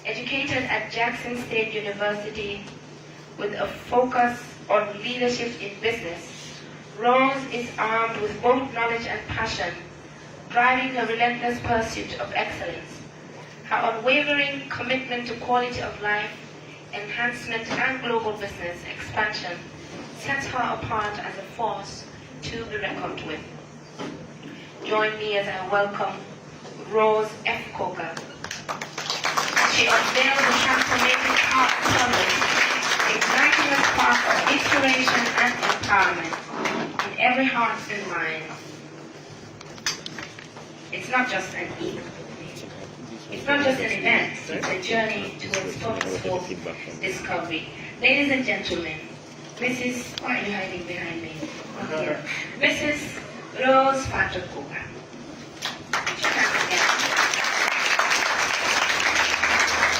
Educated at Jackson State University with a focus on leadership in business, Rose is armed with both knowledge and passion, driving her relentless pursuit of excellence. Her unwavering commitment to quality of life, enhancement, and global business expansion sets her apart as a force to be reckoned with. Join me as I welcome Rose F. Coker. She unveils the transformative heart purpose, igniting a spark of inspiration and empowerment in every heart and mind. It's not just an event. It's not just an event, it's a journey towards total discovery. Ladies and gentlemen, Mrs. Why are you hiding behind me? Here. Mrs. Rose Patrick Coker.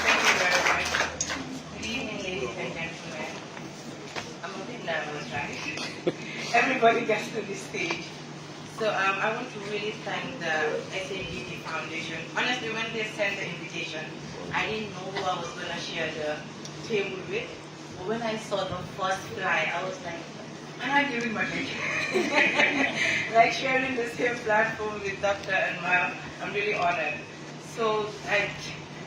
Thank you very much. Good evening, ladies and gentlemen. I'm a bit nervous, right? Everybody gets to this stage. So I want to really thank the SaGG Foundation. Honestly, when they sent the invitation, I didn't know who I was going to share the table with. But when I saw the first fly, I was like, am I giving my picture? Like sharing the same platform with Dr. and Ma'am, I'm really honored. So I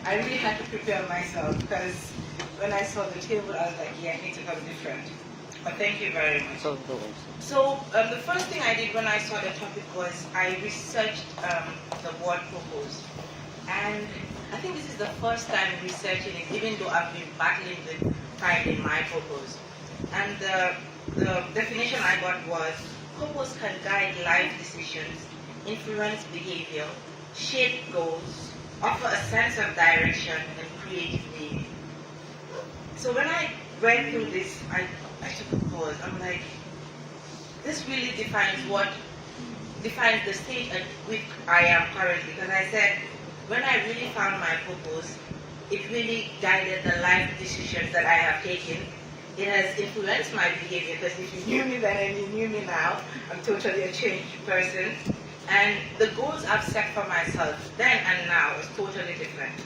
really had to prepare myself because when I saw the table, I was like, yeah, I need to come different. But thank you very much. So the first thing I did when I saw the topic was I researched the word purpose. And I think this is the first time researching it, even though I've been battling with finding my purpose. And the definition I got was, purpose can guide life decisions, influence behavior, shape goals, offer a sense of direction, and create meaning. So when I went through this, I took a pause. I'm like, this really defines the stage at which I am currently. Because I said, when I really found my purpose, it really guided the life decisions that I have taken. It has influenced my behavior, because if you knew me then and you knew me now, I'm totally a changed person. And the goals I've set for myself then and now is totally different.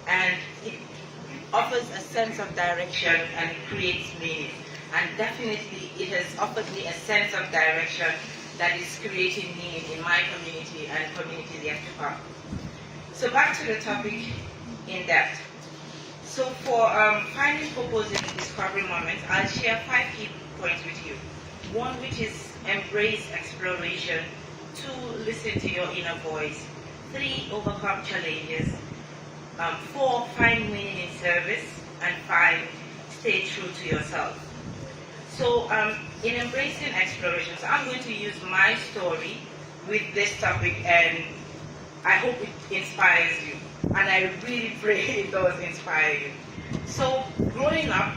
And it offers a sense of direction and it creates meaning. And definitely it has offered me a sense of direction that is creating meaning in my community and communities yet to come. So back to the topic in depth. So for finding purpose in discovery moments, I'll share 5 key points with you. 1, which is embrace exploration. 2, listen to your inner voice. 3, overcome challenges. 4, find meaning in service. And 5, stay true to yourself. So in embracing exploration, so I'm going to use my story with this topic, and I hope it inspires you. And I really pray it does inspire you. So growing up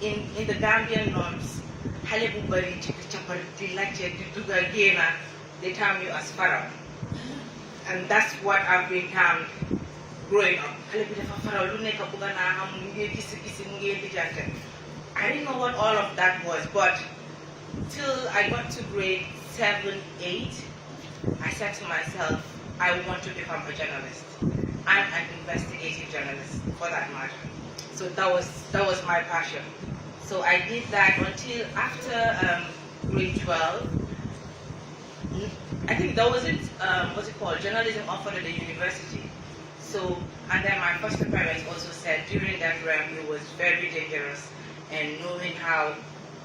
in the Gambian norms, they term you as Pharaoh. And that's what I've been termed growing up. I didn't know what all of that was, but till I got to grade 7, 8, I said to myself, I want to become a journalist. I'm an investigative journalist, for that matter. So that was my passion. So I did that until after grade 12. I think that wasn't, what's it called, journalism offered at the university. So, and then my foster parents also said during that realm it was very dangerous. And knowing how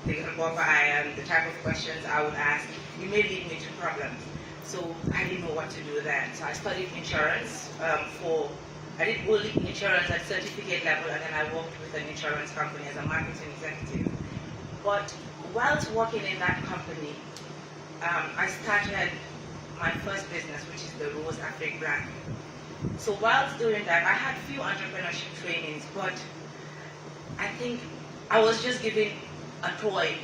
the I am, the type of questions I would ask, it may lead me to problems. So I didn't know what to do then. So I studied insurance I did only insurance at certificate level, and then I worked with an insurance company as a marketing executive. But whilst working in that company, I started my first business, which is the Rose Afrique brand. So whilst doing that, I had a few entrepreneurship trainings, but I think I was just given a toy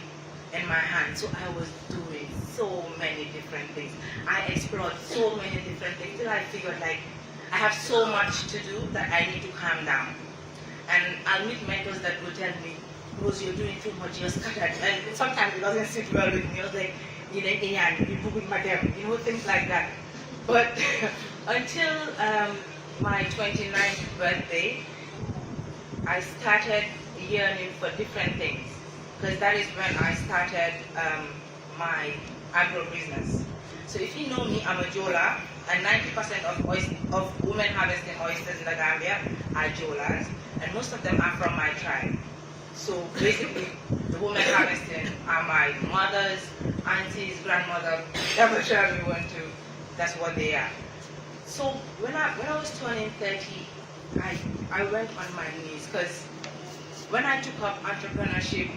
in my hand, so I was doing so many different things. I explored so many different things till I figured like I have so much to do that I need to calm down. And I'll meet mentors that will tell me, Rose, you're doing too much, you're scattered. And sometimes it doesn't sit well with me. I was like, you know, things like that. But until my 29th birthday, I started yearning for different things, because that is when I started my agro business. So if you know me, I'm a Jola, and 90% of women harvesting oysters in the Gambia are Jolas, and most of them are from my tribe. So basically, the women harvesting are my mothers, aunties, grandmother, whatever tribe you want to, that's what they are. So when I was turning 30, I went on my knees, because when I took up entrepreneurship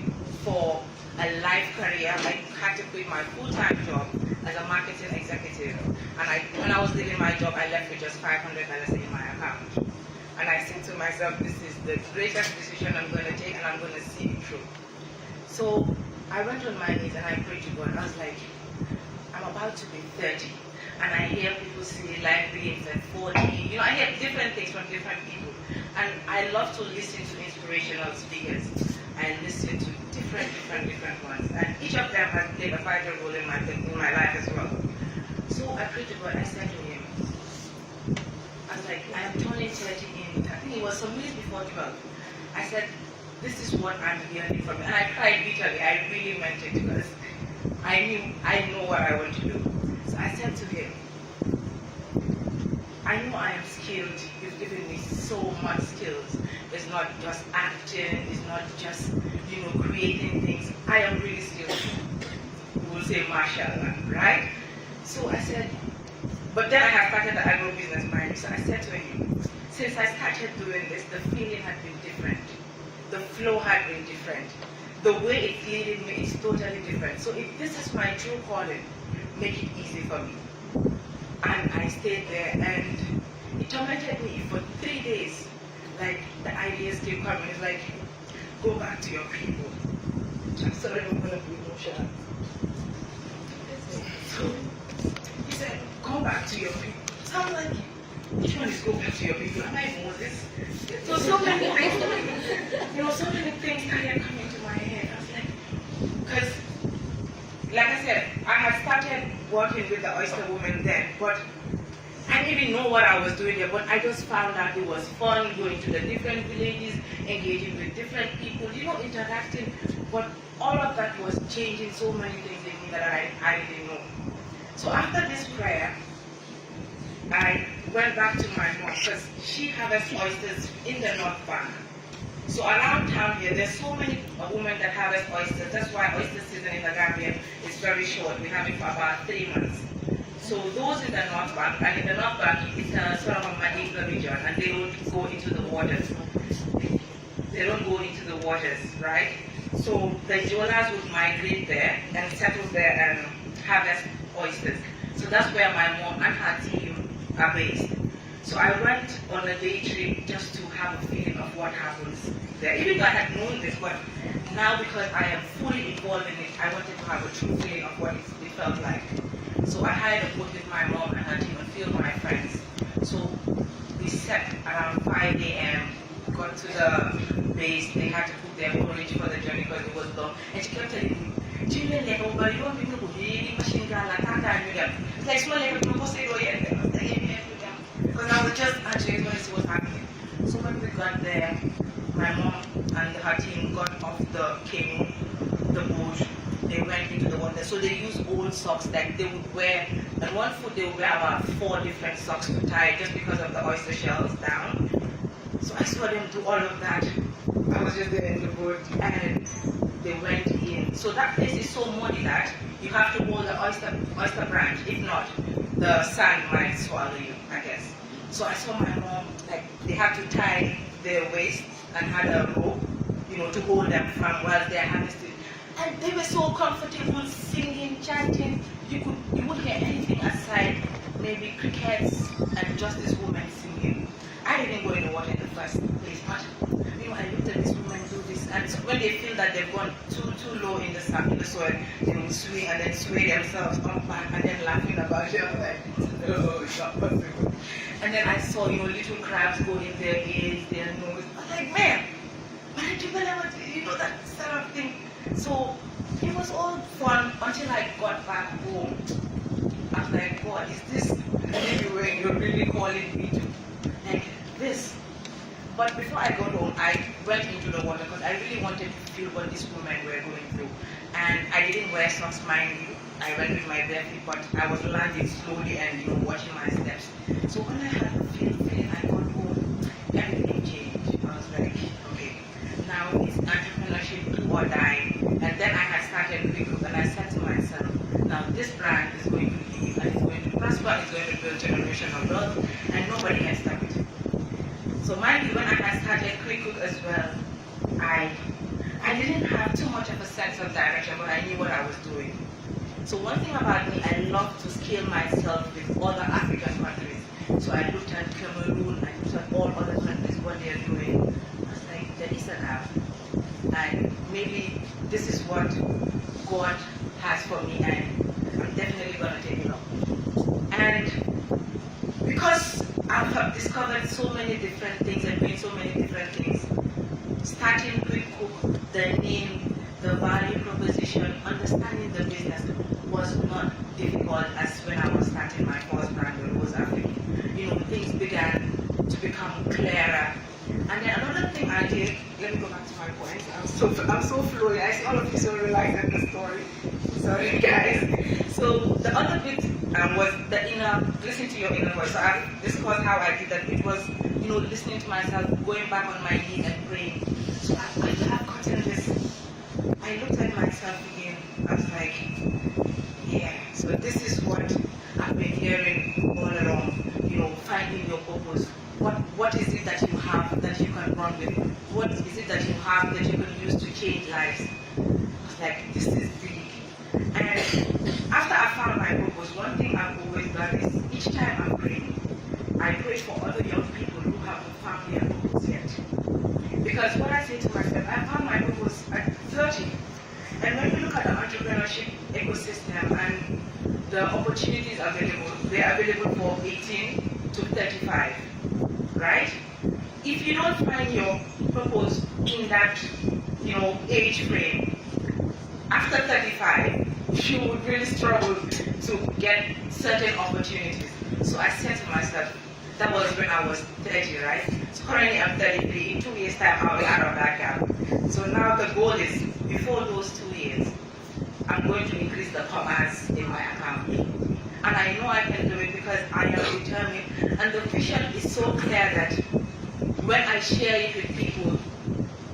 for a life career, I had to quit my full-time job as a marketing executive. And when I was leaving my job, I left with just $500 in my account. And I said to myself, this is the greatest decision I'm going to take, and I'm going to see it through. So I went on my knees and I prayed to God. I was like, I'm about to be 30. And I hear people say life begins at 40. You know, I hear different things from different people. And I love to listen to inspirational speakers. I listen to different ones. And each of them has played a vital role in my life as well. So I prayed to God. I said to him, I was like, I am turning 30 in, I think it was some minutes before 12. I said, this is what I'm hearing from you. And I cried bitterly. I really meant it, because I know what I want to do. So I said to him, I know I am skilled. You've given me so much skills. It's not just acting. It's not just, creating things. I am really skilled. We will say, mashallah, right? So I said, but then I have started the agro business mind. So I said to him, since I started doing this, the feeling had been different. The flow had been different. The way it's leading me is totally different. So if this is my true calling, make it easy for me. And I stayed there, and it tormented me for 3 days. Like, the ideas keep coming. It's like, go back to your people. I'm sorry, I'm going to be emotional. So he said, go back to your people. So I'm like, which one is go back to your people? Am I Moses? So many things, so many things started coming to my head. I was like, because, like I said, I had started working with the oyster woman then, but I didn't even know what I was doing there, but I just found out it was fun going to the different villages, engaging with different people, interacting, but all of that was changing so many things in me that I didn't know. So after this prayer, I went back to my mom, because she harvests oysters in the North Bank. So around town here, there's so many women that harvest oysters. That's why oyster season in the Gambia is very short. We have it for about 3 months. So those in the North Bank, and in the North Bank, it's a sort of a Madiba region, and they don't go into the waters. They don't go into the waters, right? So the Jolas would migrate there and settle there and harvest oysters. So that's where my mom and her team are based. So I went on a day trip just to have a feeling of what happens there. Even though I had known this, but now because I am fully involved in it, I wanted to have a true feeling of what it felt like. So I hired a boat with my mom and her team and few of my friends. So we set around 5 a.m., got to the base. They had to cook their porridge for the journey because it was long. And she kept telling me, "Jimmy, like, oh, but you want people to really machine gun, like, it's like, small, like, people say, oh, yeah, because I was just actually going to see what's happening. So when we got there, my mom and her team got off the canoe, the boat. They went into the water. So they used old socks that they would wear. And one foot they would wear about 4 different socks to tie just because of the oyster shells down. So I saw them do all of that. I was just there in the boat and they went in. So that place is so muddy that you have to hold the oyster branch. If not, the sand might swallow you, I guess. So I saw my mom, like, they had to tie their waist and had a rope, to hold them from while they're harvesting. And they were so comfortable singing, chanting. You wouldn't hear anything aside maybe crickets and just this woman singing. I didn't go in the water in the first place, but I looked at this woman do this, and so when they feel that they've gone too low in the soil, they would swing and then sway themselves up back and then laughing about it. I was like, no, it's not possible. And then I saw little crabs go in their ears, their nose. I was like, man, why did you never that sort of thing? So it was all fun until I got back home. I was like, God, is this really where you're really calling me to? And this. But before I got home, I went into the water because I really wanted to feel what these women were going through. And I didn't wear socks, mind you. I went with my bare feet, but I was landing slowly and watching my steps. So when I had the feeling, I got home, everything changed. I was like, okay, now it's entrepreneurship do or die. And then I had started QuickCook, and I said to myself, now this brand is going to leave, and it's going to prosper, it's going to build generational wealth, and nobody can stop it. So mind you, when I had started QuickCook as well, I didn't have too much of a sense of direction, but I knew what I was doing. So one thing about me, I love to scale myself with other African countries. So I looked at Cameroon, I looked at all other countries, what they're doing. I was like, there is an app. And maybe this is what God has for me, and I'm definitely going to take it up. And because I have discovered so many different things and doing so many different things, starting QuickCook, the name, the value proposition, understanding the business was not difficult as when I was starting my first brand when it was African. Things began to become clearer. And then another thing I did, let me go back to my point. I'm so fluid. I see all of you so relaxed at the story. Sorry guys. So the other bit was the listen to your inner voice. So this was how I did that. It was, listening to myself, going back on my knees and praying. So I have gotten this. I looked at myself again. I was like, yeah, so this is what I've been hearing all along, finding your purpose. What is it that you have that you can run with? What is it that you have that you can use to change lives? I was like, this is big. And after I found my purpose, one thing I've always done is each time I'm praying, I pray for other young people who haven't found their purpose yet. Because what I say to myself, I found my purpose at 30. And when you look at the entrepreneurship ecosystem and the opportunities available, they're available for 18 to 35, right? If you don't find your purpose in that, age frame, after 35, you would really struggle to get certain opportunities. So I said to myself, that was when I was 30, right? So currently I'm 33. In 2 years' time, I'll be out of that gap. So now the goal is, before those 2 years, I'm going to increase the commerce in my account. And I know I can do it because I am determined. And the vision is so clear that when I share it with people,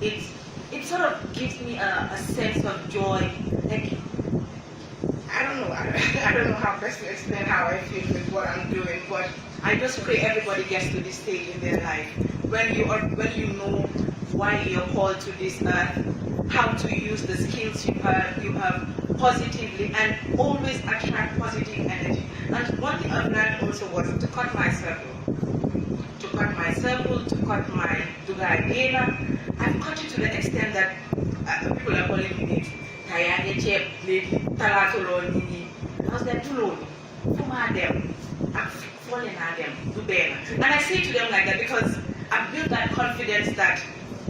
it sort of gives me a sense of joy. Like, I don't know how best to explain how I feel with what I'm doing, but I just pray everybody gets to this stage in their life when you know why you're called to this earth, how to use the skills you have positively, and always attract positive energy. And one thing I've learned also was to cut my circle, to cut my Duga. I've cut it to the extent that people are calling me Kayane Chep, Lady, Talatolo, Nini. I was like, no, who are them? I'm falling at them, do better. And I say to them like that because I've built that confidence that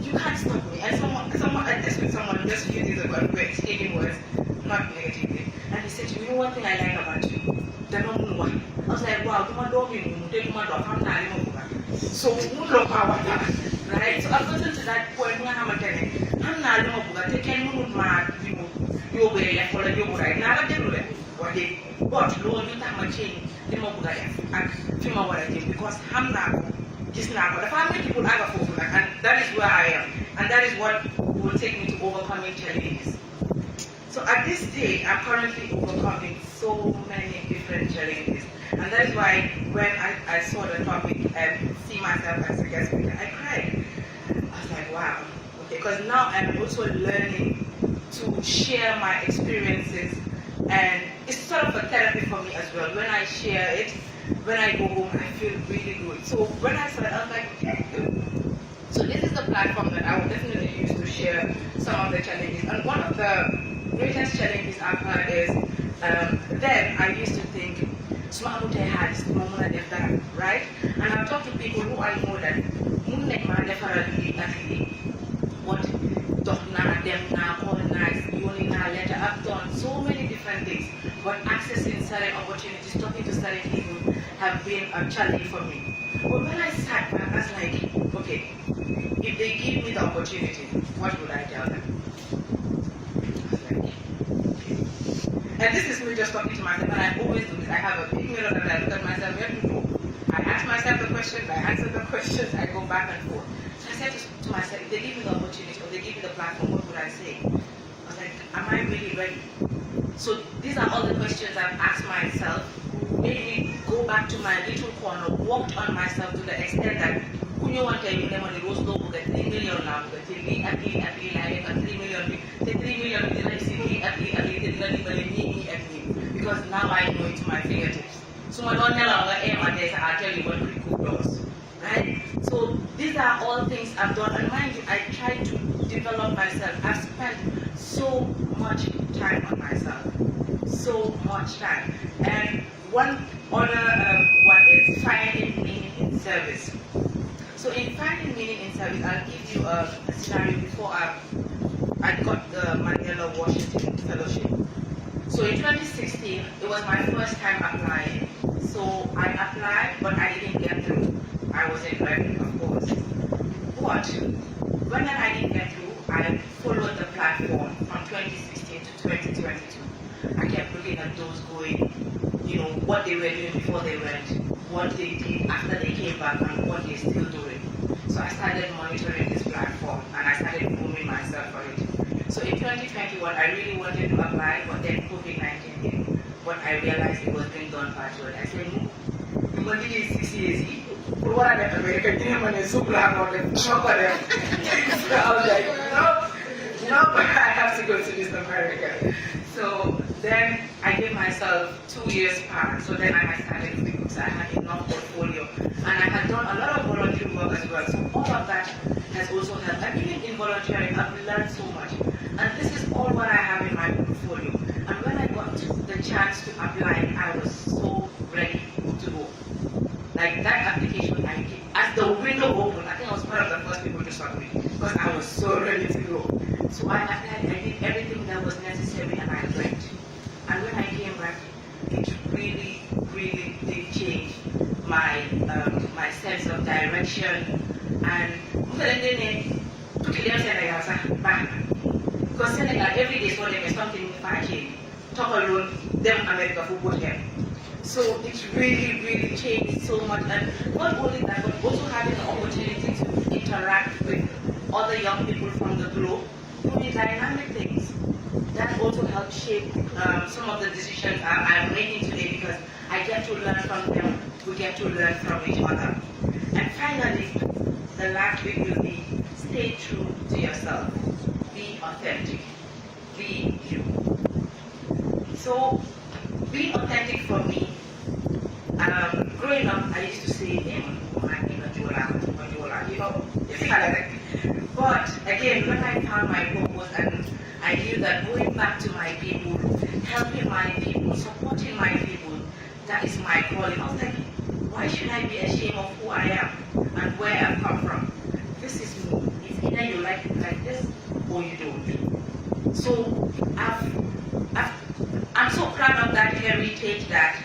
you can't stop me. And I just with someone just a few days ago, we were exchanging words, not negatively. And he said to me, one thing I like about you, the no one. I was like, wow, so right? So I've gotten to that point where I'm telling I'm not going to take any more you way and follow you right now. I didn't what they bought low you time change the more and film what I did because I'm not just now. But the family people have a focus, and that is where I am, and that is what will take me to overcoming challenges. So at this stage, I'm currently overcoming so many different challenges, and that is why when I saw the topic and see myself as a guest speaker, I cried. I was like, wow, okay, because now I'm also learning to share my experiences, and it's sort of a therapy for me as well. When I share it, when I go home, I feel really good. So when I started, I was like, okay, so this is the platform that I will definitely use to share some of the challenges. And one of the greatest challenges I've had is, then I used to think, right? And I've talked to people who I know that what them all nice, you only letter. I've done so many different things, but accessing certain opportunities, talking to certain people have been a challenge for me. But when I sat back, I was like, if they give me the opportunity, what would I tell them? I was like, okay. And this is me just talking to myself, and I always do this. I have a big mirror and I look at myself, where to go? I ask myself the questions, I answer the questions, I go back and forth. So I said to myself, if they give me the opportunity or they give me the platform, what would I say? I was like, am I really ready? So these are all the questions I've asked myself, made me go back to my little corner, worked on myself to the extent that who knew one time when the rose low get 3 million now, get 3 million, at 3 million, the 3 million, because now I know it to my fingertips. So I don't no longer aim at this, I'll tell you what QuickCook does. Right? So these are all things I've done, and mind you, I try to develop myself. I've spent so much time on myself. So much time. And one other one is finding meaning in service. So in finding meaning in service, I'll give you a scenario before I got the Mandela Washington Fellowship. So in 2016, it was my first time applying. So I applied, but I didn't get through. I wasn't ready, of course. But when I didn't get through, I followed the platform from 2016 to 2022. I kept looking at those going, you know, what they were doing before they went, what they did after they came back, and what they're still doing. So I started monitoring this platform, and I started grooming myself for it. So in 2021, I really wanted to apply, but then COVID-19 came. But I realized it was being done virtual. I said, no, you want to get 6 years. What are the American demon and super about them? So I was like, no, I have to go to this America. So then I gave myself 2 years back. So then I started QuickCook. So I had enough portfolio. And I had done a lot of volunteer work as well. So all of that has also helped. And even in volunteering, I've learned so much. And this is all what I have in my portfolio. And when I got the chance to apply, I was so ready to go. Like that application, as the window opened, I think I was one of the first people to submit because I was so ready to go. So I applied, I did everything that was necessary, and I went. And when I came back, it really, really did change my my sense of direction. And because Senegal every day so there is something flashy. Talk alone, them America who put them. So it really, really changed so much. And not only that, but also having the opportunity to interact with other young people from the globe, doing dynamic things. That also helped shape some of the decisions I'm making today, because I get to learn from them, we get to learn from each other. And finally, the last bit will be stay true to yourself. Be authentic. Be you. So, being authentic for me, growing up, I used to say, you know, it's kind of like, but again, when I found my purpose and I knew that going back to my people, helping my people, supporting my people, that is my calling. I was like, why should I be ashamed of who I am and where I've come from? This is me. It's either you like it like this or you don't. So I'm so proud of that heritage that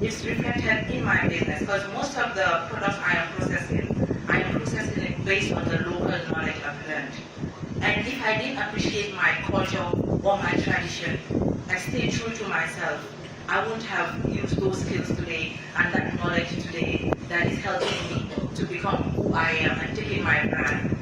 is reflected in my business, because most of the products I am processing it based on the local knowledge I've learned. And if I didn't appreciate my culture or my tradition and stay true to myself, I wouldn't have used those skills today and that knowledge today that is helping me to become who I am and taking my brand